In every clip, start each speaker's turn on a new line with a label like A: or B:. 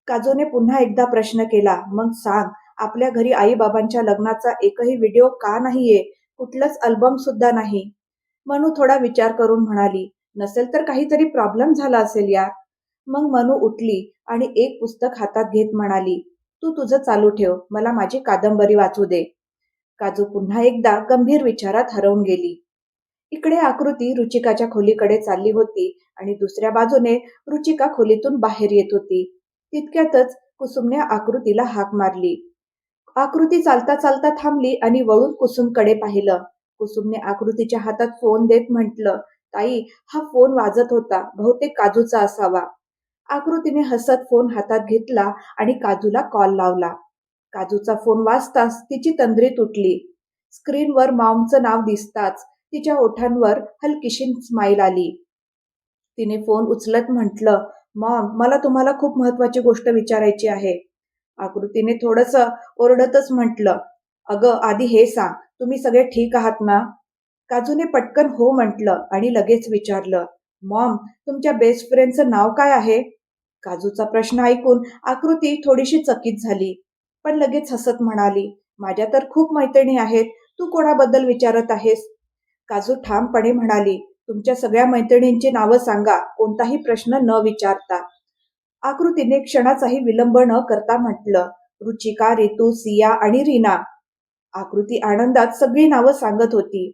A: काजूने पुन्हा एकदा प्रश्न केला. मग सांग, आपल्या घरी आई-बाबांच्या लग्नाचा एकही व्हिडिओ का नाहीये? कुठलंच अल्बम सुद्धा नाही. मनू थोडा विचार करून म्हणाली, नसेल तर काहीतरी प्रॉब्लेम झाला असेल यार. मग मनू उठली आणि एक पुस्तक हातात घेत म्हणाली, तू तुझं चालू ठेव, मला माझी कादंबरी वाचू दे. काजू पुन्हा एकदा गंभीर विचारात हरवून गेली. इकडे आकृती रुचिकाच्या खोलीकडे चालली होती आणि दुसऱ्या बाजूने रुचिका खोलीतून बाहेर येत होती. तितक्यातच कुसुमने आकृतीला हाक मारली. आकृती चालता चालता थांबली आणि वळून कुसुमकडे पाहिलं. कुसुमने आकृतीच्या हातात फोन देत म्हटलं, ताई, हा फोन वाजत होता, बहुतेक काजूचा असावा. आकृतीने हसत फोन हातात घेतला आणि काजूला कॉल लावला. काजूचा फोन वाजताच तिची तंद्री तुटली. स्क्रीनवर मॉमचं नाव दिसताच तिच्या ओठांवर हलकीशी स्माईल आली. तिने फोन उचलत म्हटलं, मॉम, मला तुम्हाला खूप महत्वाची गोष्ट विचारायची आहे. आकृतीने थोडंसं ओरडतच म्हटलं, अगं आधी हे सांग, तुम्ही सगळे ठीक आहात ना? काजूने पटकन हो म्हटलं आणि लगेच विचारलं, मॉम, तुमच्या बेस्ट फ्रेंडचं नाव काय आहे? काजूचा प्रश्न ऐकून आकृती थोडीशी चकित झाली, पण लगेच हसत म्हणाली, माझ्या तर खूप मैत्रिणी आहेत, तू कोणाबद्दल विचारत आहेस? काजू ठामपणे म्हणाली, तुमच्या सगळ्या मैत्रिणींची नावं सांगा, कोणताही प्रश्न न विचारता. आकृतीने क्षणाचाही विलंब न करता म्हटलं, रुचिका, रितू, सिया आणि रीना. आकृती आनंदात सगळी नावं सांगत होती.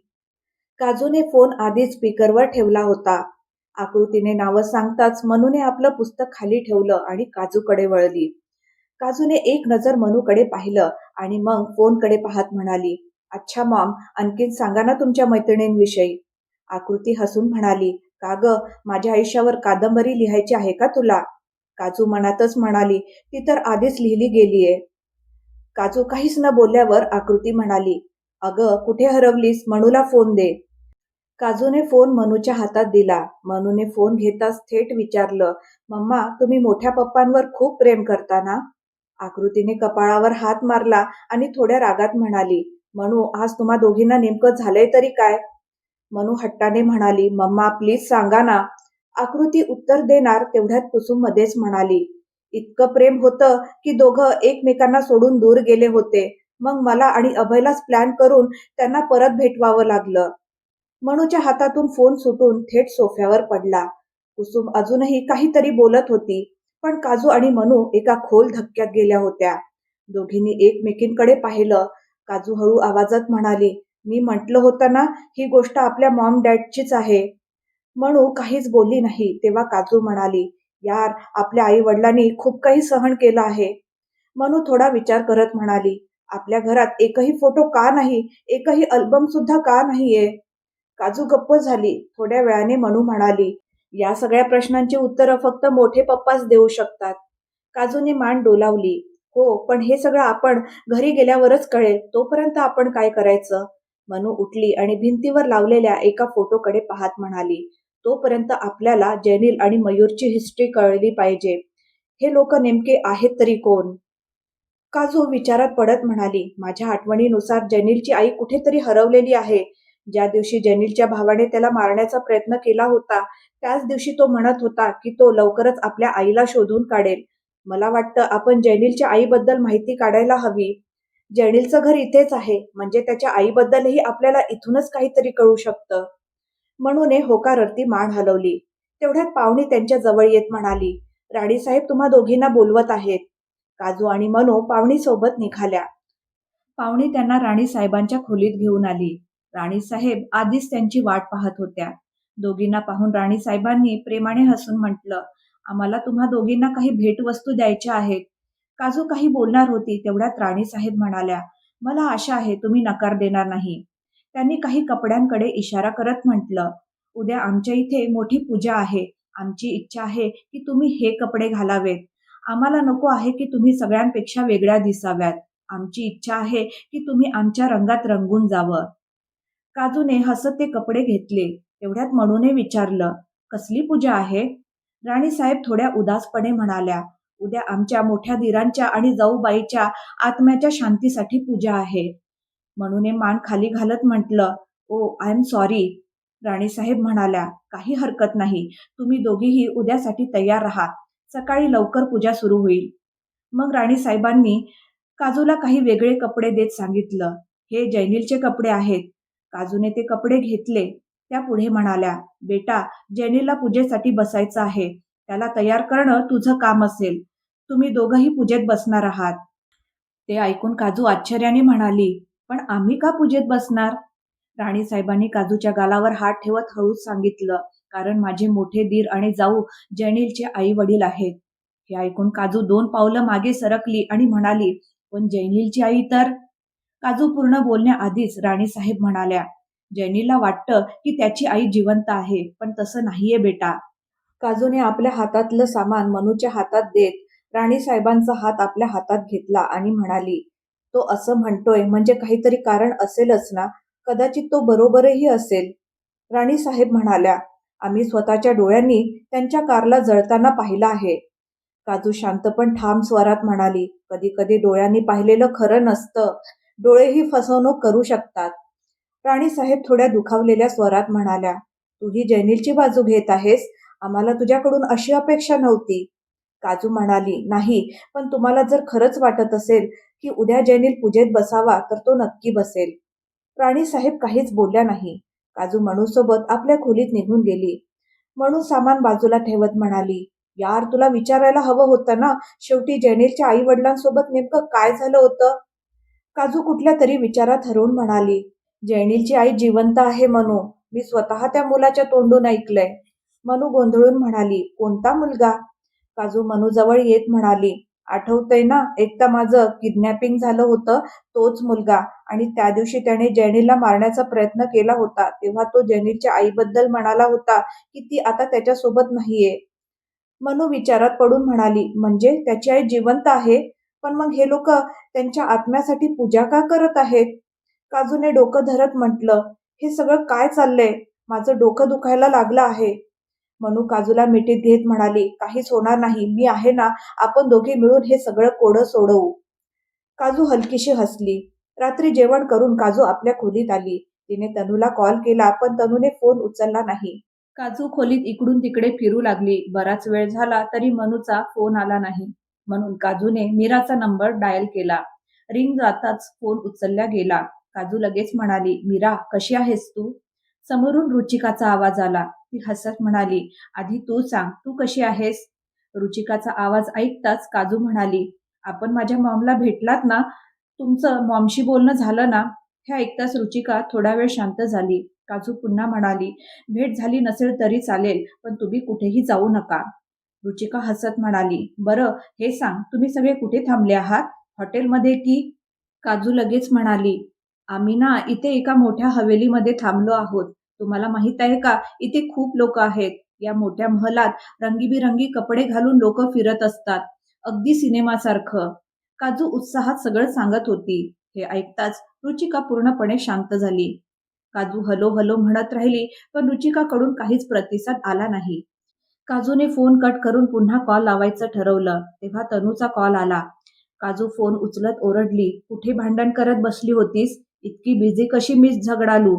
A: काजूने फोन आधीच स्पीकरवर ठेवला होता. आकृतीने नावं सांगताच मनूने आपलं पुस्तक खाली ठेवलं आणि काजूकडे वळली. काजूने एक नजर मनूकडे पाहिलं आणि मग फोनकडे पाहत म्हणाली, अच्छा मॉम, आणखीन सांगा ना तुमच्या मैत्रिणींविषयी. आकृती हसून म्हणाली, का ग, माझ्या आयुष्यावर कादंबरी लिहायची आहे का तुला? काजू मनातच म्हणाली, ती तर आधीच लिहिली गेलीये. काजू काहीच न बोलल्यावर आकृती म्हणाली, अगं कुठे हरवलीस, मनूला फोन दे. काजूने फोन मनूच्या हातात दिला. मनूने फोन घेताच थेट विचारलं, मम्मा, तुम्ही मोठ्या पप्पांवर खूप प्रेम करता ना? आकृतीने कपाळावर हात मारला आणि थोड्या रागात म्हणाली, मनू, आज तुम्हा दोघींना नेमकं झालंय तरी काय? मनू हट्टाने म्हणाली, मम्मा प्लीज सांगा ना. आकृती उत्तर देणार तेवढ्यात कुसुम मध्येच म्हणाली, इतकं प्रेम होतं की दोघं एकमेकांना सोडून दूर गेले होते. मग मला आणि अभयलाच प्लॅन करून त्यांना परत भेटवावं लागलं. मनूच्या हातातून फोन सुटून थेट सोफ्यावर पडला. कुसुम अजूनही काहीतरी बोलत होती, पण काजू आणि मनू एका खोल धक्क्यात गेल्या होत्या. दोघींनी एकमेकींकडे पाहिलं. काजू हळू आवाजात म्हणाली, मी म्हटलं होतं ना, ही गोष्ट आपल्या मॉम डॅडचीच आहे. मनू काहीच बोलली नाही. तेव्हा काजू म्हणाली, यार, आपल्या आई वडिलांनी खूप काही सहन केलं आहे. मनू थोडा विचार करत म्हणाली, आपल्या घरात एकही फोटो का नाही, एकही अल्बम सुद्धा का नाहीये? काजू गप्प झाली. थोड्या वेळाने मनू म्हणाली, या सगळ्या प्रश्नांची उत्तरं फक्त मोठे पप्पाच देऊ शकतात. काजूने मान डोलावली. हो, पण हे सगळं आपण घरी गेल्यावरच कळेल, तोपर्यंत आपण काय करायचं? मनू उठली आणि भिंतीवर लावलेल्या एका फोटोकडे पाहत म्हणाली, तोपर्यंत आपल्याला जैनिल आणि मयूरची हिस्ट्री कळली पाहिजे. हे लोक नेमके आहेत तरी कोण? काजू विचारात पडत म्हणाली, माझ्या आठवणीनुसार जैनिलची आई कुठेतरी हरवलेली आहे. ज्या दिवशी जैनिलच्या भावाने त्याला मारण्याचा प्रयत्न केला होता, त्याच दिवशी तो म्हणत होता की तो लवकरच आपल्या आईला शोधून काढेल. मला वाटतं आपण जैनिलच्या आईबद्दल माहिती काढायला हवी. जैनिलचं घर इथेच आहे, म्हणजे त्याच्या आईबद्दलही आपल्याला इथूनच काहीतरी कळू शकतं. म्हणून होकारर्थी मान हलवली. तेवढ्यात पाहुणी त्यांच्या जवळ येत म्हणाली, राणीसाहेब तुम्हा दोघींना बोलवत आहेत. काजू आणि मनू पाहुणीसोबत निघाल्या. पाहुणी त्यांना राणीसाहेबांच्या खोलीत घेऊन आली. राणीसाहेब आधीच त्यांची वाट पाहत होत्या. दोघींना पाहून राणीसाहेबांनी प्रेमाने हसून म्हटलं, आम्हाला तुम्हा दोघींना काही भेटवस्तू द्यायच्या आहेत. काजू काही बोलणार होती तेवढ्यात राणीसाहेब म्हणाल्या, मला आशा आहे तुम्ही नकार देणार नाही. त्यांनी काही कपड्यांकडे इशारा करत म्हटलं, उद्या आमच्या इथे मोठी पूजा आहे. आमची इच्छा आहे की तुम्ही हे कपडे घालावेत. आम्हाला नको आहे की तुम्ही सगळ्यांपेक्षा वेगळ्या दिसाव्यात. आमची इच्छा आहे की तुम्ही आमच्या रंगात रंगून जावं. काजूने हसत ते कपडे घेतले. तेवढ्यात मनूने विचारलं, कसली पूजा आहे? राणीसाहेब थोड्या उदासपणे म्हणाल्या, उद्या आमच्या मोठ्या दिरांच्या आणि जाऊबाईच्या आत्म्याच्या शांतीसाठी पूजा आहे. मनूने मान खाली घालत म्हटलं, ओ आय एम सॉरी. राणीसाहेब म्हणाल्या, काही हरकत नाही. तुम्ही दोघीही उद्यासाठी तयार राहा. सकाळी लवकर पूजा सुरू होईल. मग राणी साहेबांनी काजूला काही वेगळे कपडे देत सांगितलं, हे जैनिलचे कपडे आहेत. काजूने ते कपडे घेतले. त्या पुढे म्हणाल्या, बेटा, जैनिलला पूजेसाठी बसायचं आहे. त्याला तयार करणं तुझं काम असेल. तुम्ही दोघंही पूजेत बसणार आहात. ते ऐकून काजू आश्चर्याने म्हणाली, पण आम्ही का पूजेत बसणार? राणी साहेबांनी काजूच्या गालावर हात ठेवत हळूच सांगितलं, कारण माझे मोठे दीर आणि जाऊ जैनिलचे आई वडील आहेत. हे ऐकून काजू 2 पावलं मागे सरकली आणि म्हणाली, पण जैनिलची आई तर. काजू पूर्ण बोलण्याआधीच राणीसाहेब म्हणाल्या, जैनीला वाटतं की त्याची आई जिवंत आहे, पण तसं नाहीये बेटा. काजूने आपल्या हातातलं सामान मनूच्या हातात देत राणीसाहेबांचा हात आपल्या हातात घेतला आणि म्हणाली, तो असं म्हणतोय म्हणजे काहीतरी कारण असेलच ना. कदाचित तो बरोबरही असेल. राणीसाहेब म्हणाल्या, आम्ही स्वतःच्या डोळ्यांनी त्यांच्या कारला जळताना पाहिलं आहे. काजू शांत पण ठाम स्वरात म्हणाली, कधी कधी डोळ्यांनी पाहिलेलं खरं नसतं. डोळेही फसवणूक करू शकतात. राणीसाहेब थोड्या दुखावलेल्या स्वरात म्हणाल्या, तूही जैनिलची बाजू घेत आहेस. आम्हाला तुझ्याकडून अशी अपेक्षा नव्हती. काजू म्हणाली, नाही, पण तुम्हाला जर खरंच वाटत असेल की उद्या जैनिल पूजेत बसावा तर तो नक्की बसेल. राणीसाहेब काहीच बोलल्या नाही. काजू मनूसोबत आपल्या खोलीत निघून गेली. म्हणून सामान बाजूला ठेवत म्हणाली, यार, तुला विचारायला हवं होतं ना, शेवटी जैनिलच्या आई वडिलांसोबत नेमकं काय झालं होतं? काजू कुठल्या तरी विचारात हरवून म्हणाली, जैनिलची आई जिवंत आहे मनू. मी स्वतः त्या मुलाच्या तोंडून ऐकलंय. मनू गोंधळून म्हणाली, कोणता मुलगा? काजू मनूजवळ येत म्हणाली, आठवतंय ना, एकदा माझं किडनॅपिंग झालं होतं, तोच मुलगा. आणि त्या दिवशी त्याने जैनिलला मारण्याचा प्रयत्न केला होता, तेव्हा तो जैनिलच्या आईबद्दल म्हणाला होता की ती आता त्याच्यासोबत नाहीये. मनू विचारात पडून म्हणाली, म्हणजे त्याची आई जिवंत आहे? पण मग हे लोक त्यांच्या आत्म्यासाठी पूजा का करत आहेत? काजूने डोकं धरत म्हटलं, हे सगळं काय चाललंय? माझं डोकं दुखायला लागलं आहे. मनू काजूला मिठीत घेत म्हणाली, काहीच होणार नाही, मी आहे ना. आपण दोघे मिळून हे सगळं कोडं सोडवू. काजू हलकीशी हसली. रात्री जेवण करून काजू आपल्या खोलीत आली. तिने तनूला कॉल केला, पण तनूने फोन उचलला नाही. काजू खोलीत इकडून तिकडे फिरू लागली. बराच वेळ झाला तरी मनूचा फोन आला नाही. म्हणून काजूने मीराचा नंबर डायल केला. रिंग जाताच फोन उचलला गेला. काजू लगेच म्हणाली, मीरा, कशी आहेस तू? समोरून रुचिकाचा आवाज आला. ती हसत म्हणाली, आधी तू सांग, तू कशी आहेस? रुचिकाचा आवाज ऐकताच काजू म्हणाली, आपण माझ्या मॉमला भेटलात ना? तुमचं मॉमशी बोलणं झालं ना? हे ऐकताच रुचिका थोडा वेळ शांत झाली. काजू पुन्हा म्हणाली, भेट झाली नसेल तरी चालेल, पण तुम्ही कुठेही जाऊ नका. रुचिका हसत म्हणाली, बरं, हे सांग, तुम्ही सगळे कुठे थांबले आहात? हॉटेलमध्ये की? काजू लगेच म्हणाली, आम्ही ना इथे एका मोठ्या हवेलीमध्ये थांबलो आहोत. तुम्हाला माहित आहे का, इथे खूप लोक आहेत. या मोठ्या महलात रंगीबिरंगी कपडे घालून लोक फिरत असतात, अगदी सिनेमासारखं. काजू उत्साहात सगळं सांगत होती. हे ऐकताच रुचिका पूर्णपणे शांत झाली. काजू हलो हलो म्हणत राहिली, पण रुचिकाकडून काहीच प्रतिसाद आला नाही. काजूने फोन कट करून पुन्हा कॉल लावायचं ठरवलं, तेव्हा तनूचा कॉल आला. काजू फोन उचलत ओरडली, कुठे भांडण करत बसली होतीस? इतकी बिझी कशी मिस झगडालू?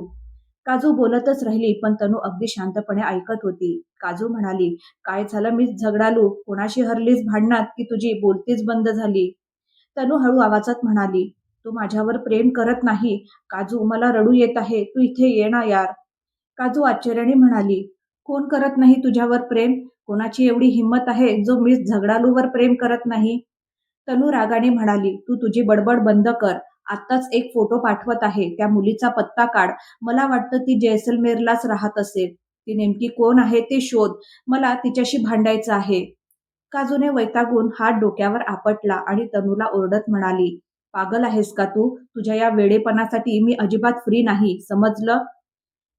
A: काजू बोलतच राहिली, पण तनू अगदी शांतपणे ऐकत होती. काजू म्हणाली, काय झालं मिस झगडालू? कोणाशी हरलीस भांडणात की तुझी बोलतीच बंद झाली? तनू हळू आवाजात म्हणाली, तू माझ्यावर प्रेम करत नाही. काजू, मला रडू येत आहे, तू इथे ये ना यार. काजू आश्चर्याने म्हणाली, कोण करत नाही तुझ्यावर प्रेम? कोणाची एवढी हिंमत आहे जो मिस झगडालूवर प्रेम करत नाही? तनू रागाने म्हणाली, तू तुझी बडबड बंद कर. आत्ताच एक फोटो पाठवत आहे. त्या मुलीचा पत्ता काढ. मला वाटतं ती जैसलमेरलाच राहत असेल. ती नेमकी कोण आहे ते शोध. मला तिच्याशी भांडायचं आहे. काजूने वैतागून हात डोक्यावर आपटला आणि तनूला ओरडत म्हणाली, पागल आहेस का तू? तुझ्या या वेडेपणासाठी मी अजिबात फ्री नाही, समजलं?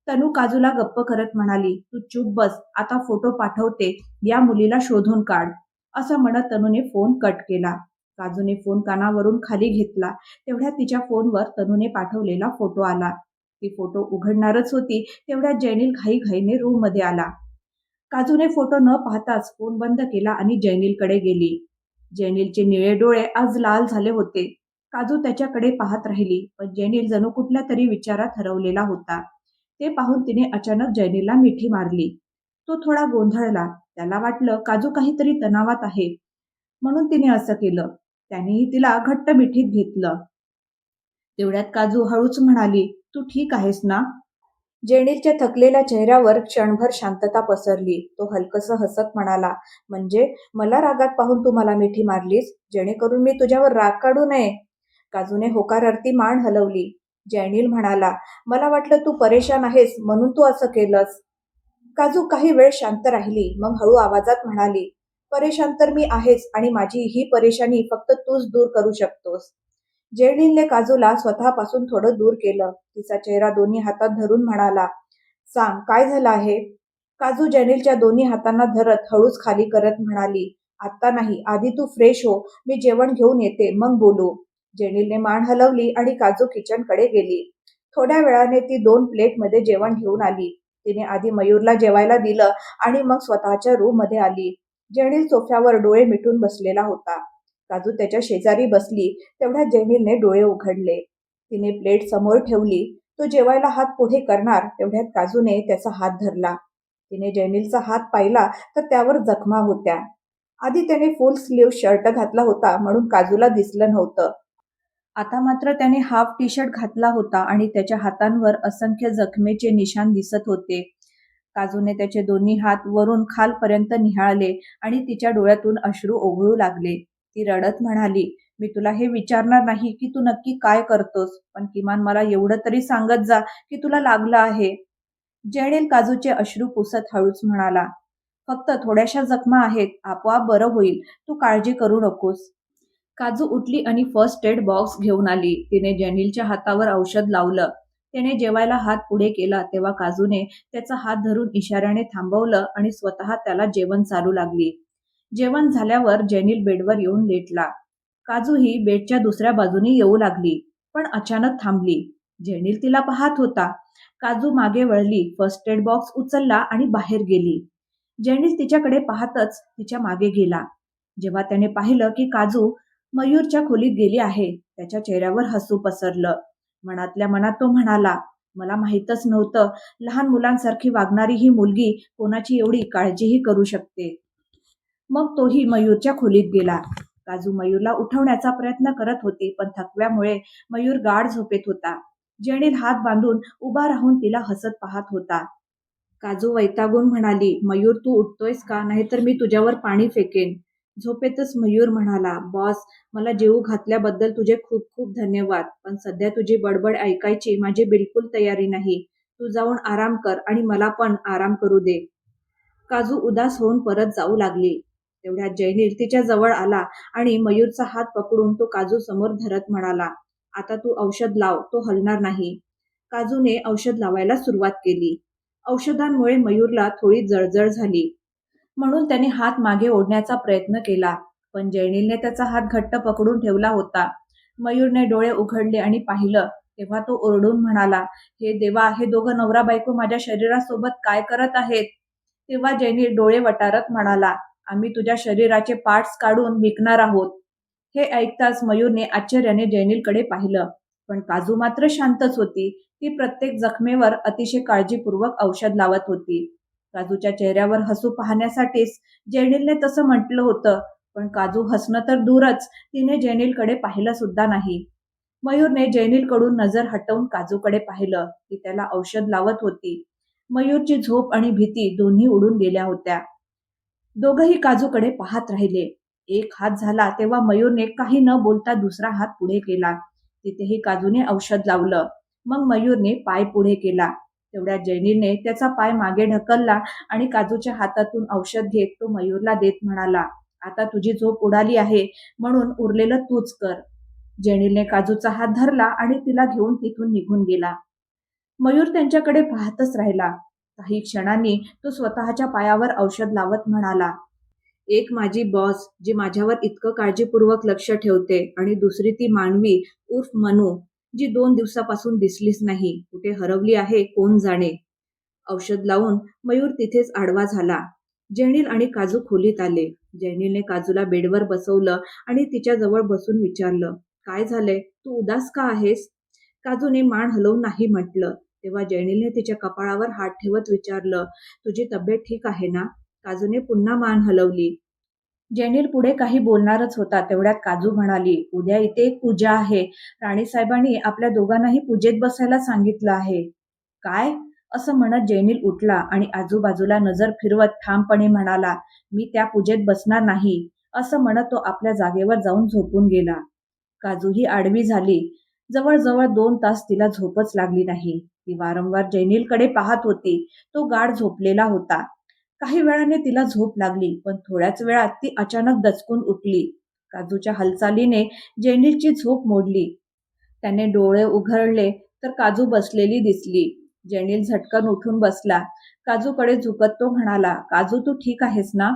A: तनू काजूला गप्प करत म्हणाली, तू चूप बस, आता फोटो पाठवते, या मुलीला शोधून काढ. असं म्हणत तनूने फोन कट केला. काजूने फोन कानावरून खाली घेतला. तेवढ्यात तिच्या फोनवर तनूने पाठवलेला फोटो आला. ती फोटो उघडणारच होती, तेवढ्यात जैनिल घाईघाईने रूममध्ये आला. काजूने फोटो न पाहताच फोन बंद केला आणि जैनिलकडे गेली. जैनिलचे निळे डोळे आज लाल झाले होते. काजू त्याच्याकडे पाहत राहिली, पण जैनिल जणू कुठल्या तरी विचारात हरवलेला होता. ते पाहून तिने अचानक जैनिलला मिठी मारली. तो थोडा गोंधळला. त्याला वाटलं काजू काहीतरी तणावात आहे, म्हणून तिने असं केलं. त्यानेही तिला घट्ट मिठीत घेतलं. तेवढ्यात काजू हळूच म्हणाली, "तू ठीक आहेस ना?" जेनिलच्या थकलेल्या चेहऱ्यावर क्षणभर शांतता पसरली. तो हलकसं हसत म्हणाला, "म्हणजे मला रागात पाहून तू मला मिठी मारलीस, जेणेकरून मी तुझ्यावर राग काढू नये?" काजूने होकारार्थी मान हलवली. जेनिल म्हणाला, "मला वाटलं तू परेशान आहेस म्हणून तू असं केलंस." काजू काही वेळ शांत राहिली, मग हळू आवाजात म्हणाली, "परेशान तर मी आहेच आणि माझी ही परेशानी फक्त तूच दूर करू शकतोस." जेनिलने काजूला स्वतःपासून थोडं दूर केलं. तिचा चेहरा दोन्ही हातात धरून म्हणाला, "सांग, काय झालं आहे?" काजू जेनिलच्या दोन्ही हातांना धरत हळूच खाली करत म्हणाली, "आत्ता नाही, आधी तू फ्रेश हो, मी जेवण घेऊन येते, मग बोलू." जेनिलने मान हलवली आणि काजू किचनकडे गेली. थोड्या वेळाने ती 2 प्लेटमध्ये जेवण घेऊन आली. तिने आधी मयूरला जेवायला दिलं आणि मग स्वतःच्या रूममध्ये आली. जेनिल सोफ्यावर डोळे मिटून बसलेला होता. काजू त्याच्या शेजारी बसली. तेवढ्यात जेनिलने डोळे उघडले. तिने प्लेट समोर ठेवली. तो जेवायला हात पुढे करणार तेवढ्यात काजूने त्याचा हात धरला. तिने जेनिलचा हात पाहिला तर त्यावर जखमा होत्या. आधी त्याने फुल स्लीव्ह शर्ट घातला होता म्हणून काजूला दिसलं नव्हतं. आता मात्र त्याने हाफ टी शर्ट घातला होता आणि त्याच्या हातांवर असंख्य जखमेचे निशाण दिसत होते. काजूने त्याचे दोन्ही हात वरून खालपर्यंत निहाळले आणि तिच्या डोळ्यातून अश्रू ओघळू लागले. ती रडत म्हणाली, "मी तुला हे विचारणार नाही की तू नक्की काय करतोस, पण किमान मला एवढं तरी सांगत जा की तुला लागलं आहे." जेनिल काजूचे अश्रू पुसत हळूच म्हणाला, "फक्त थोड्याशा जखमा आहेत, आपोआप बरं होईल, तू काळजी करू नकोस." काजू उठली आणि फर्स्ट एड बॉक्स घेऊन आली. तिने जेनिलच्या हातावर औषध लावलं. त्याने जेवायला हात पुढे केला तेव्हा काजूने त्याचा हात धरून इशाऱ्याने थांबवलं आणि स्वतः त्याला जेवण चालू लागली. जेवण झाल्यावर जेनिल बेडवर येऊन लेटला. काजूही बेडच्या दुसऱ्या बाजूने येऊ लागली, पण अचानक थांबली. जेनिल तिला पाहत होता. काजू मागे वळली, फर्स्ट एड बॉक्स उचलला आणि बाहेर गेली. जेनिल तिच्याकडे पाहतच तिच्या मागे गेला. जेव्हा त्याने पाहिलं की काजू मयूरच्या खोलीत गेली आहे, त्याच्या चेहऱ्यावर हसू पसरलं. मनातल्या मनात तो म्हणाला, "मला माहीतच नव्हतं लहान मुलांसारखी वागणारी ही मुलगी कोणाची एवढी काळजीही करू शकते." मग तोही मयूरच्या खोलीत गेला. काजू मयूरला उठवण्याचा प्रयत्न करत होती, पण थकव्यामुळे मयूर गाढ झोपेत होता. जेनिल हात बांधून उभा राहून तिला हसत पाहत होता. काजू वैतागून म्हणाली, "मयूर, तू उठतोयस का? नाहीतर मी तुझ्यावर पाणी फेकेन." झोपेतच मयूर म्हणाला, "बॉस, मला जेवू घातल्याबद्दल तुझे खूप खूप धन्यवाद, पण सध्या तुझी बडबड ऐकायची माझी बिलकुल तयारी नाही. तू जाऊन आराम कर आणि मला पण आराम करू दे." काजू उदास होऊन परत जाऊ लागली. तेवढ्यात जयनील तिच्या जवळ आला आणि मयूरचा हात पकडून तो काजू समोर धरत म्हणाला, "आता तू औषध लाव, तो हलणार नाही." काजूने औषध लावायला सुरुवात केली. औषधांमुळे मयूरला थोडी जळजळ झाली, म्हणून त्याने हात मागे ओढण्याचा प्रयत्न केला, पण जयनीलने त्याचा हात घट्ट पकडून ठेवला होता. मयूरने डोळे उघडले आणि पाहिलं तेव्हा तो ओरडून म्हणाला, "हे देवा, हे दोघं नवरा बायको माझ्या शरीरासोबत काय करत आहेत?" तेव्हा जयनील डोळे वटारत म्हणाला, "आम्ही तुझ्या शरीराचे पार्ट्स काढून विकणार आहोत." हे ऐकताच मयूरने आश्चर्याने जयनीलकडे पाहिलं, पण काजू मात्र शांतच होती. ती प्रत्येक जखमेवर अतिशय काळजीपूर्वक औषध लावत होती. काजूच्या चेहऱ्यावर हसू पाहण्यासाठीच जयनीलने तसं म्हटलं होतं, पण काजू हसणं तर दूरच, तिने जयनीलकडे पाहिलं सुद्धा नाही. मयूरने जयनीलकडून नजर हटवून काजूकडे पाहिलं. ती त्याला औषध लावत होती. मयूरची झोप आणि भीती दोन्ही उडून गेल्या होत्या. दोघंही काजूकडे पाहत राहिले. एक हात झाला तेव्हा मयूरने काही न बोलता दुसरा हात पुढे केला. तिथेही काजूने औषध लावलं. मग मयूरने पाय पुढे केला. तेवढ्यात जयनीलने त्याचा पाय मागे ढकलला आणि काजूच्या हातातून औषध घेत तो मयूरला देत म्हणाला, "आता तुझी झोप उडाली आहे, म्हणून उरलेलं तूच कर." जयनीलने काजूचा हात धरला आणि तिला घेऊन तिथून निघून गेला. मयूर त्यांच्याकडे पाहतच राहिला. काही क्षणांनी तो स्वतःच्या पायावर औषध लावत म्हणाला, "एक माझी बॉस जी माझ्यावर इतकं काळजीपूर्वक लक्ष ठेवते आणि दुसरी ती मानवी उर्फ मनू जी 2 दिवसापासून दिसलीच नाही. कुठे हरवली आहे कोण जाणे." औषध लावून मयूर तिथेच आडवा झाला. जयनील आणि काजू खोलीत आले. जयनीलने काजूला बेडवर बसवलं आणि तिच्या जवळ बसून विचारलं, "काय झालंय? तू उदास का आहेस?" काजूने मान हलवून नाही म्हटलं. तेव्हा जयनीलने तिच्या कपाळावर हात ठेवत विचारलं, "तुझी तब्येत ठीक आहे ना?" काजूने पुन्हा मान हलवली. जेनील पुढे काही बोलणारच होता तेवढ्यात काजू म्हणाली, उद्या इथे एक पूजा आहे. राणीसाहेबांनी आपल्या दोघांनाही पूजेत बसायला सांगितलं आहे. काय? असं म्हणत जेनील उठला आणि आजूबाजूला नजर फिरवत ठामपणे म्हणाला, मी त्या पूजेत बसणार नाही. असं म्हणत तो आपल्या जागेवर जाऊन झोपून गेला. काजूही आडवी झाली. जवळजवळ 2 तास तिला झोपच लागली नाही. ती वारंवार जैनीलकडे पाहत होती. तो गाढ झोपलेला होता. काही वेळाने तिला झोप लागली, पण थोड्याच वेळात ती अचानक दचकून उठली. काजूच्या हालचालीने जैनीलची झोप मोडली. त्याने डोळे उघडले तर काजू बसलेली दिसली. जैनील झटकन उठून बसला. काजूकडे झुकत तो म्हणाला, काजू तू ठीक आहेस ना?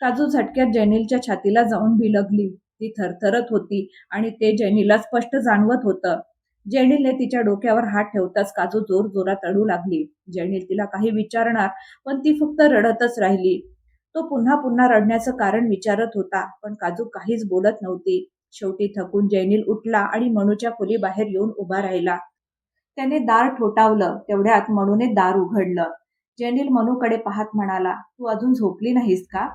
A: काजू झटक्यात जैनीलच्या छातीला जाऊन बिलगली. ती थरथरत होती आणि ते जैनीला स्पष्ट जाणवत होतं. जैनीलने तिच्या डोक्यावर हात ठेवताच काजू जोरजोरात रडू लागली. जैनील तिला काही विचारणार, पण ती फक्त रडतच राहिली. तो पुन्हा पुन्हा रडण्याचं कारण विचारत होता, पण काजू काहीच बोलत नव्हती. शेवटी थकून जैनील उठला आणि मनूच्या खोलीबाहेर येऊन उभा राहिला. त्याने दार ठोठावलं. तेवढ्यात मनूने दार उघडलं. जैनील मनूकडे पाहत म्हणाला, तू अजून झोपली नाहीस का?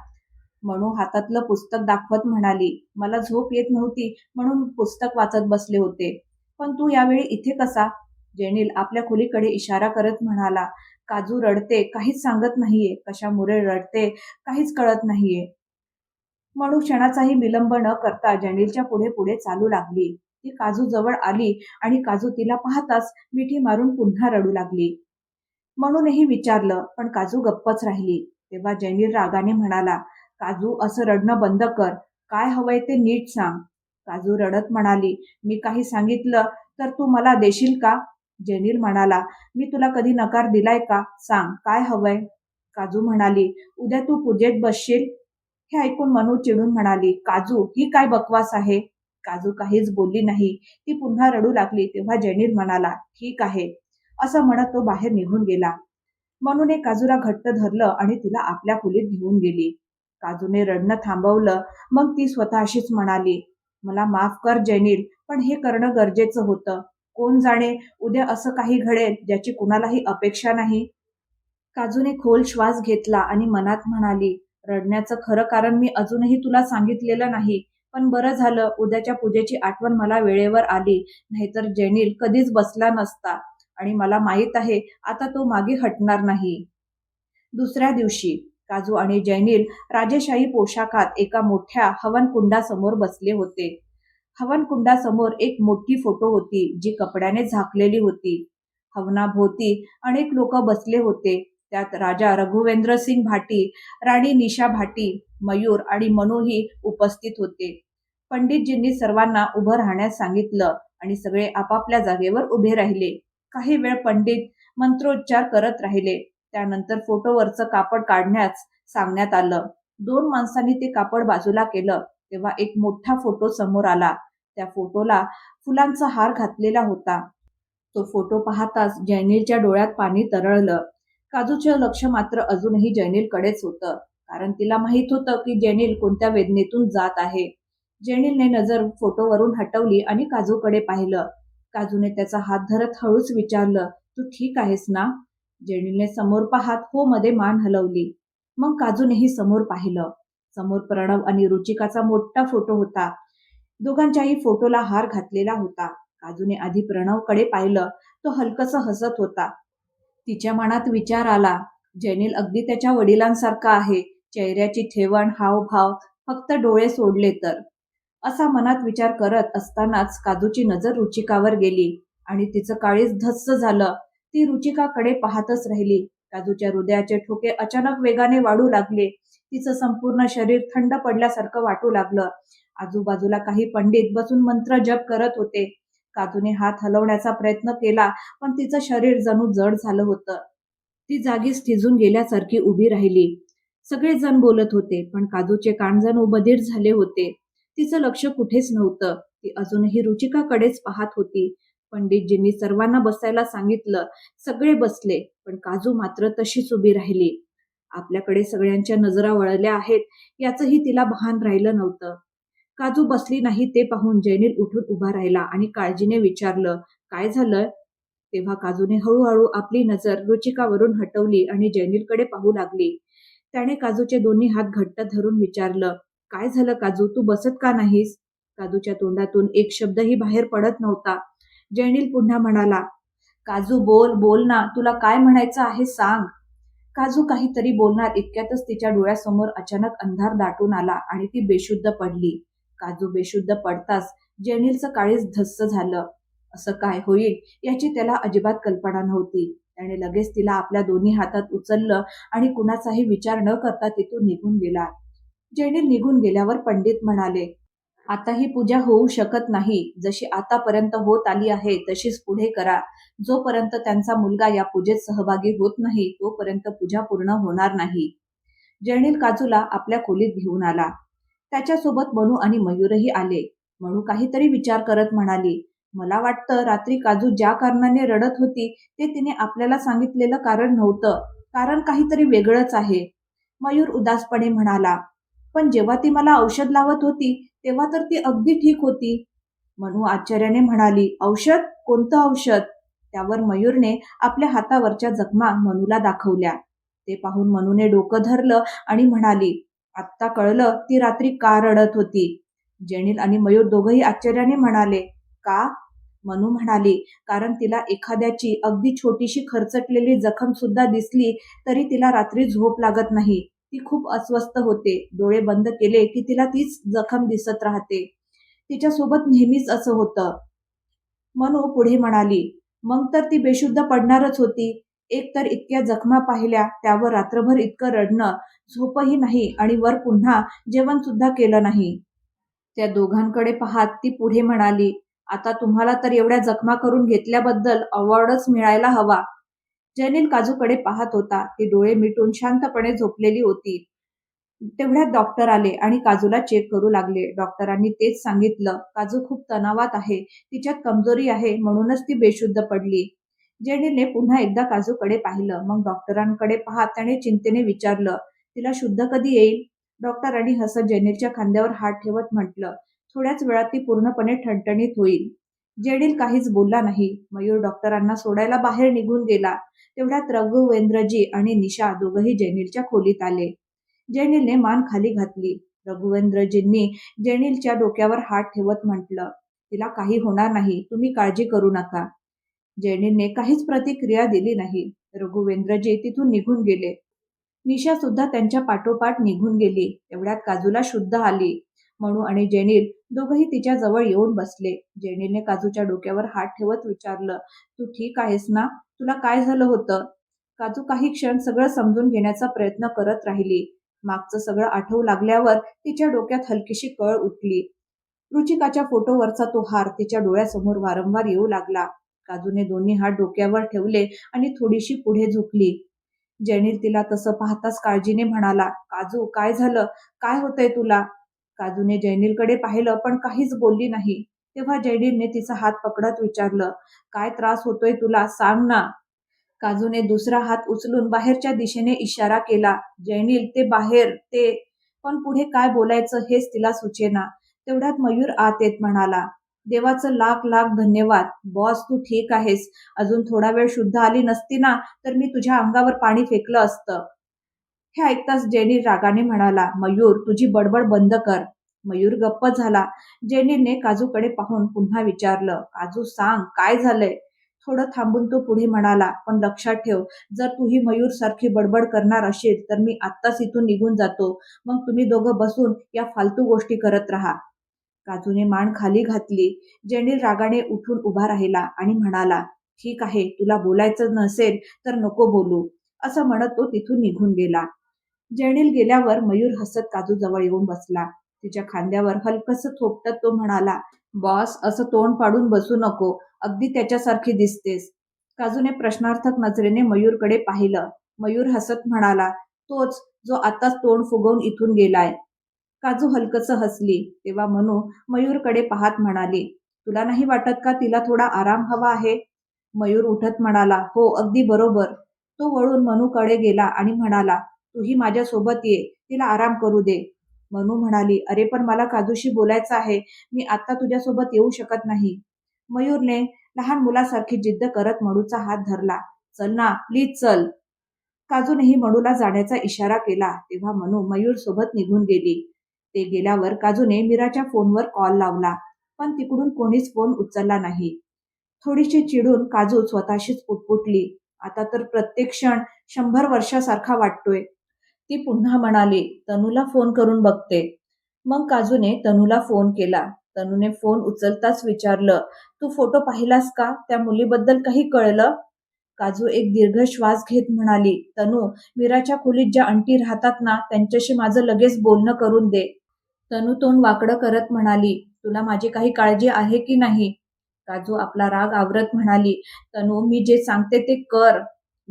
A: मनू हातातलं पुस्तक दाखवत म्हणाली, मला झोप येत नव्हती म्हणून पुस्तक वाचत बसले होते. पण तू यावेळी इथे कसा? जैनील आपल्या खोलीकडे इशारा करत म्हणाला, काजू रडते, काहीच सांगत नाहीये. कशामुळे रडते काहीच कळत नाहीये. मनू क्षणाचाही विलंब न करता जैनीलच्या पुढे पुढे चालू लागली. ती काजू जवळ आली आणि काजू तिला पाहताच मिठी मारून पुन्हा रडू लागली. म्हणूनही विचारलं, पण काजू गप्पच राहिली. तेव्हा जैनील रागाने म्हणाला, काजू असं रडणं बंद कर. काय हवंय ते नीट सांग. काजू रडत म्हणाली, मी काही सांगितलं तर तू मला देशील का? जैनील म्हणाला, मी तुला कधी नकार दिलाय का? सांग काय हवंय? काजू म्हणाली, उद्या तू पूजेत बसशील. हे ऐकून मनू चिडून म्हणाली, काजू ही काय बकवास आहे? काजू काहीच बोलली नाही. ती पुन्हा रडू लागली. तेव्हा जैनील म्हणाला, ठीक आहे. असं म्हणत तो बाहेर निघून गेला. मनूने काजूला घट्ट धरलं आणि तिला आपल्या खोलीत घेऊन गेली. काजूने रडणं थांबवलं. मग ती स्वतःशीच म्हणाली, मला माफ कर जैनील, पण हे करणं गरजेचं होतं. कोण जाणे उद्या असं काही घडेल ज्याची कुणालाही अपेक्षा नाही. काजूने खोल श्वास घेतला आणि मनात म्हणाली, रडण्याचं खरं कारण मी अजूनही तुला सांगितलेलं नाही. पण बरं झालं उद्याच्या पूजेची आठवण मला वेळेवर आली, नाहीतर जैनील कधीच बसला नसता. आणि मला माहीत आहे आता तो मागे हटणार नाही. दुसऱ्या दिवशी काजू आणि जैनील राजेशाही पोशाखात एका मोठ्या हवनकुंडासमोर बसले होते. हवनकुंडासमोर एक मोठी फोटो होती जी कपड्याने झाकलेली होती. हवनाभोवती अनेक लोक बसले होते. त्यात राजा रघुवेंद्र सिंग भाटी, राणी निशा भाटी, मयूर आणि मनूही उपस्थित होते. पंडितजींनी सर्वांना उभं राहण्यास सांगितलं आणि सगळे आपापल्या जागेवर उभे राहिले. काही वेळ पंडित मंत्रोच्चार करत राहिले. त्यानंतर फोटोवरचं कापड काढण्यास सांगण्यात आलं. 2 माणसांनी ते कापड बाजूला केलं. तेव्हा एक मोठा फोटो समोर आला. त्या फोटोला फुलांचा हार घातलेला होता. तो फोटो पाहताच जैनीलच्या डोळ्यात पाणी तरळलं. काजूचं लक्ष मात्र अजूनही जैनीलकडेच होतं, कारण तिला माहित होतं की जैनील कोणत्या वेदनेतून जात आहे. जैनीलने नजर फोटोवरून हटवली आणि काजूकडे पाहिलं. काजूने त्याचा हात धरत हळूच विचारलं, तू ठीक आहेस ना? जैनीलने समोर पाहत हो मध्ये मान हलवली. मग काजूनेही समोर पाहिलं. समोर प्रणव आणि रुचिकाचा मोठा फोटो होता. दोघांच्याही फोटोला हार घातलेला होता. काजूने आधी प्रणवकडे पाहिलं. तो हलकसा हसत होता. तिच्या मनात विचार आला, जैनील अगदी त्याच्या वडिलांसारखा आहे. चेहऱ्याची ठेवण, हावभाव, फक्त डोळे सोडले तर. असा मनात विचार करत असतानाच काजूची नजर रुचिकावर गेली आणि तिचं काळीज धस्स झालं. ती रुचिकाकडे पाहतच राहिली. काजूच्या हृदयाचे ठोके अचानक वेगाने वाढू लागले. तिचं संपूर्ण शरीर थंड पडल्यासारखं वाटू लागलं. आजूबाजूला काही पंडित बसून मंत्र जप करत होते. काजूने हात हलवण्याचा प्रयत्न केला, पण तिचं शरीर जणू जड झालं होतं. ती जागीच थिजून गेल्यासारखी उभी राहिली. सगळेजण बोलत होते, पण काजूचे कान जणू बधीर झाले होते. तिचं लक्ष कुठेच नव्हतं. ती अजूनही रुचिकाकडेच पाहत होती. पंडितजींनी सर्वांना बसायला सांगितलं. सगळे बसले, पण काजू मात्र तशीच उभी राहिली. आपल्याकडे सगळ्यांच्या नजरा वळल्या आहेत याचंही तिला भान राहिलं नव्हतं. काजू बसली नाही ते पाहून जैनील उठून उभा राहिला आणि काळजीने विचारलं, काय झालं? तेव्हा काजूने हळूहळू आपली नजर रुचिकावरून हटवली आणि जैनीलकडे पाहू लागली. त्याने काजूचे दोन्ही हात घट्ट धरून विचारलं, काय झालं काजू, तू बसत का नाहीस? काजूच्या तोंडातून एक शब्दही बाहेर पडत नव्हता. जयनील पुन्हा म्हणाला, काजू बोल बोल ना, तुला काय म्हणायचं आहे सांग. काजू काहीतरी बोलणार इतक्यातच तिच्या डोळ्यासमोर अचानक अंधार दाटून आला आणि ती बेशुद्ध पडली. काजू बेशुद्ध पडताच जयनीलचं काळीज धस्स झालं. असं काय होईल याची त्याला अजिबात कल्पना नव्हती. त्याने लगेच तिला आपल्या दोन्ही हातात उचललं आणि कुणाचाही विचार न करता तिथून निघून गेला. जयनील निघून गेल्यावर पंडित म्हणाले, आता ही पूजा होऊ शकत नाही. जशी आतापर्यंत होत आली आहे तशीच पुढे करा. जोपर्यंत त्यांचा मुलगा या पूजेत सहभागी होत नाही तोपर्यंत पूजा पूर्ण होणार नाही. जयनील काजूला आपल्या खोलीत घेऊन आला. त्याच्यासोबत मनू आणि मयूरही आले. मनू काहीतरी विचार करत म्हणाली, मला वाटतं रात्री काजू ज्या कारणाने रडत होती ते तिने आपल्याला सांगितलेलं कारण नव्हतं. कारण काहीतरी वेगळंच आहे. मयूर उदासपणे म्हणाला, पण जेव्हा ती मला औषध लावत होती तेव्हा तर ती अगदी ठीक होती. मनू आश्चर्याने म्हणाली, औषध? कोणतं औषध? त्यावर मयूरने आपल्या हातावरच्या जखमा मनूला दाखवल्या. ते पाहून मनूने डोकं धरलं आणि म्हणाली, आत्ता कळलं ती रात्री का रडत होती. जयनील आणि मयूर दोघंही आश्चर्याने म्हणाले, का? मनू म्हणाली, कारण तिला एखाद्याची अगदी छोटीशी खरचटलेली जखम सुद्धा दिसली तरी तिला रात्री झोप लागत नाही. ती खूप अस्वस्थ होते. डोळे बंद केले की तिला तीच जखम दिसत राहते. तिच्यासोबत नेहमीच असं होतं. मनू पुढे म्हणाली, मग तर ती बेशुद्ध पडणारच होती. एक तर इतक्या जखमा पाहिल्या, त्यावर रात्रभर इतकं रडणं, झोपही नाही आणि वर पुन्हा जेवण सुद्धा केलं नाही. त्या दोघांकडे पाहत ती पुढे म्हणाली, आता तुम्हाला तर एवढ्या जखमा करून घेतल्याबद्दल अवॉर्डच मिळायला हवा. जयनील काजूकडे पाहत होता. ती डोळे मिटून शांतपणे झोपलेली होती. तेवढ्यात डॉक्टर आले आणि काजूला चेक करू लागले. डॉक्टरांनी तेच सांगितलं, काजू खूप तणावात आहे. तिच्यात कमजोरी आहे म्हणूनच ती बेशुद्ध पडली. जेनीने पुन्हा एकदा काजूकडे पाहिलं. मग डॉक्टरांकडे पाहत त्याने चिंतेने विचारलं, तिला शुद्ध कधी येईल? डॉक्टरांनी हसत जेनीलच्या खांद्यावर हात ठेवत म्हटलं, थोड्याच वेळात ती पूर्णपणे ठणठणीत होईल. जेनील काहीच बोलला नाही. मयूर डॉक्टरांना सोडायला बाहेर निघून गेला. तेवढ्यात रघुवेंद्रजी आणि निशा दोघंही जेनीलच्या खोलीत आले. जयनीलने मान खाली घातली. रघुवेंद्रजींनी जयनीलच्या डोक्यावर हात ठेवत म्हटलं, तिला काही होणार नाही, तुम्ही काळजी करू नका. जयनीलने काहीच प्रतिक्रिया दिली नाही. रघुवेंद्रजी तिथून निघून गेले. निशा सुद्धा त्यांच्या पाठोपाठ निघून गेली. एवढ्यात काजूला शुद्ध आली. मनू आणि जयनील दोघंही तिच्या जवळ येऊन बसले. जयनीलने काजूच्या डोक्यावर हात ठेवत विचारलं, तू ठीक आहेस ना? तुला काय झालं होतं? काजू काही क्षण सगळं समजून घेण्याचा प्रयत्न करत राहिली. मागचं सगळं आठवू लागल्यावर तिच्या डोक्यात हलकीशी कळ उठली. रुचिकाच्या फोटोवरचा तो हार तिच्या डोळ्यासमोर वारंवार येऊ लागला. काजूने दोन्ही हात डोक्यावर ठेवले आणि थोडीशी पुढे झुकली. जयनील तिला तसं पाहताच काळजीने म्हणाला, काजू काय झालं? काय होतंय तुला? काजूने जयनीलकडे पाहिलं पण काहीच बोलली नाही. तेव्हा जयनीलने तिचा हात पकडत विचारलं, काय त्रास होतोय तुला? सांग ना. काजूने दुसरा हात उचलून बाहेरच्या दिशेने इशारा केला. जयनील, ते बाहेर, ते. पण पुढे काय बोलायचं हेच तिला सुचेना. तेवढ्यात मयूर आत येत म्हणाला, देवाचं लाख लाख धन्यवाद. बॉस, तू ठीक आहेस. अजून थोडा वेळ शुद्ध आली नसती ना तर मी तुझ्या अंगावर पाणी फेकलं असतं. हे ऐकताच जयनील रागाने म्हणाला, मयूर, तुझी बडबड बंद कर. मयूर गप्प झाला. जयनीलने काजूकडे पाहून पुन्हा विचारलं, काजू सांग, काय झालंय? थोडं थांबून तो पुढे म्हणाला, पण लक्षात ठेव, जर तूही मयूर सारखी बडबड करणार असेल तर मी आत्ताच इथून निघून जातो. मग तुम्ही दोघं बसून या फालतू गोष्टी करत राहा. काजूने मान खाली घातली. जयनील रागाने उठून उभा राहिला आणि म्हणाला, ठीक आहे, तुला बोलायचं नसेल तर नको बोलू. असं म्हणत तो तिथून निघून गेला. जयनील गेल्यावर मयूर हसत काजूजवळ येऊन बसला. तिच्या खांद्यावर हलकसं थोपटत तो म्हणाला, बॉस, असं तोंड पाडून बसू नको. अगदी त्याच्यासारखी दिसतेस. काजूने प्रश्नार्थक नजरेने मयूरकडे पाहिलं. मयूर हसत म्हणाला, तोच, जो आताच तोंड फुगवून इथून गेलाय. काजू हलकसं हसली. तेव्हा मनू मयूरकडे पाहत म्हणाली, तुला नाही वाटत का तिला थोडा आराम हवा आहे? मयूर उठत म्हणाला, हो, अगदी बरोबर. तो वळून मनूकडे गेला आणि म्हणाला, तूही माझ्या सोबत ये, तिला आराम करू दे. मनू म्हणाली, अरे पण मला काजूशी बोलायचं आहे. मी आता तुझ्यासोबत येऊ शकत नाही. मयूरने लहान मुलासारखी जिद्द करत मनूचा हात धरला. चल ना, प्लीज चल. काजूनेही मनूला जाण्याचा इशारा केला. तेव्हा मनू मयूर सोबत निघून गेली. ते गेल्यावर काजूने मीराच्या फोनवर कॉल लावला, पण तिकडून कोणीच फोन उचलला नाही. थोडीशी चिडून काजू स्वतःशीच पुटपुटली, आता तर प्रत्येक क्षण 100 वर्षासारखा वाटतोय. ती पुन्हा म्हणाली, तनूला फोन करून बघते. मग काजूने तनूला फोन केला. तनूने फोन उचलताच विचारलं, तू फोटो पाहिलास का? त्या मुलीबद्दल काही कळलं? काजू एक दीर्घ श्वास घेत म्हणाली, तनू, मीराच्या खोलीत ज्या आंटी राहतात ना, त्यांच्याशी माझं लगेच बोलणं करून दे. तनू तोंड वाकडं करत म्हणाली, तुला माझी काही काळजी आहे की नाही? काजू आपला राग आवरत म्हणाली, तनू, मी जे सांगते ते कर.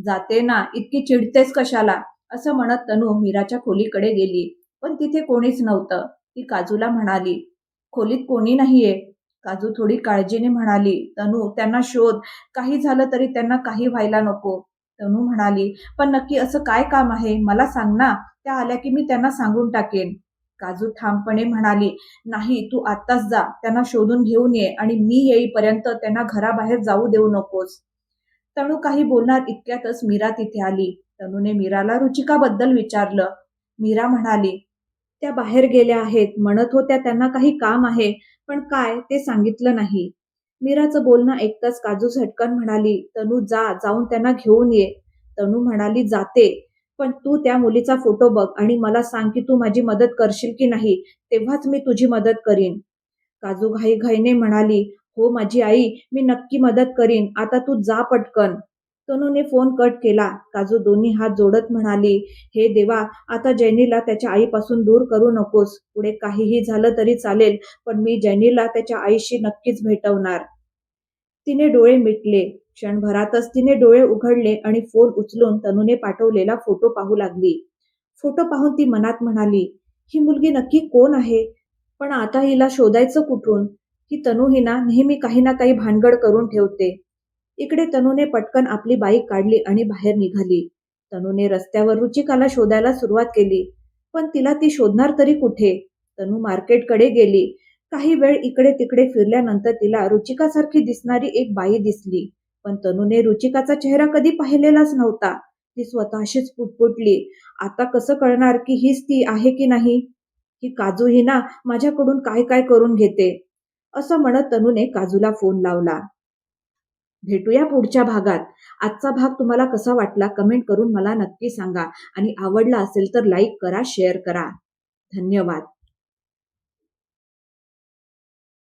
A: जाते ना, इतकी चिडतेस कशाला? असं म्हणत तनू मीराच्या खोलीकडे गेली, पण तिथे कोणीच नव्हतं. ती काजूला म्हणाली, खोलीत कोणी नाहीये. काजू थोडी काळजीने म्हणाली, तनू, त्यांना शोध. काही झालं तरी त्यांना काही व्हायला नको. तनू म्हणाली, पण नक्की असं काय काम आहे? मला सांग ना, त्या आल्या की मी त्यांना सांगून टाकेन. काजू ठामपणे म्हणाली, नाही, तू आत्ताच जा, त्यांना शोधून घेऊन ये आणि मी येईपर्यंत त्यांना घराबाहेर जाऊ देऊ नकोस. तनू काही बोलणार इतक्यातच मीरा तिथे आली. तनूने मीराला रुचिकाबद्दल विचारलं. मीरा म्हणाली, त्या बाहेर गेल्या आहेत, म्हणत होत्या त्यांना काही काम आहे, पण काय ते सांगितलं नाही. मीराचं बोलणं ऐकताच काजू झटकन म्हणाली, तनू, जा, जाऊन त्यांना घेऊन ये. तनू म्हणाली, जाते, पण तू त्या मुलीचा फोटो बघ आणि मला सांग की तू माझी मदत करशील की नाही, तेव्हाच मी तुझी मदत करीन. काजू घाईघाईने म्हणाली, हो माझी आई, मी नक्की मदत करीन, आता तू जा पटकन. तनूने फोन कट केला. काजू दोन्ही हात जोडत म्हणाली, हे देवा, आता जैनीला त्याच्या आईपासून दूर करू नकोस. पुढे काहीही झालं तरी चालेल, पण मी जैनीला त्याच्या आईशी नक्कीच भेटवणार. तिने डोळे मिटले. क्षणभरातच तिने डोळे उघडले आणि फोन उचलून तनूने पाठवलेला फोटो पाहू लागली. फोटो पाहून ती मनात म्हणाली, ही मुलगी नक्की कोण आहे? पण आता हिला शोधायचं कुठून? ही तनू ही ना नेहमी काही ना काही भानगड करून ठेवते. इकडे तनूने पटकन आपली बाईक काढली आणि बाहेर निघाली. तनूने रस्त्यावर रुचिकाला शोधायला सुरुवात केली, पण तिला ती शोधणार तरी कुठे? तनू मार्केटकडे गेली. काही वेळ इकडे तिकडे फिरल्यानंतर तिला रुचिकासारखी दिसणारी एक बाई दिसली, पण तनूने रुचिकाचा चेहरा कधी पाहिलेलाच नव्हता. ती स्वतःशीच पुटपुटली, आता कसं कळणार की हीच ती आहे की नाही? ही काजू ही ना माझ्याकडून काय काय करून घेते. असं म्हणत तनूने काजूला फोन लावला. भेटूया पुढच्या भागात. आजचा भाग तुम्हाला कसा वाटला कमेंट करून मला नक्की सांगा आणि आवडला असेल तर लाईक करा, शेअर करा. धन्यवाद.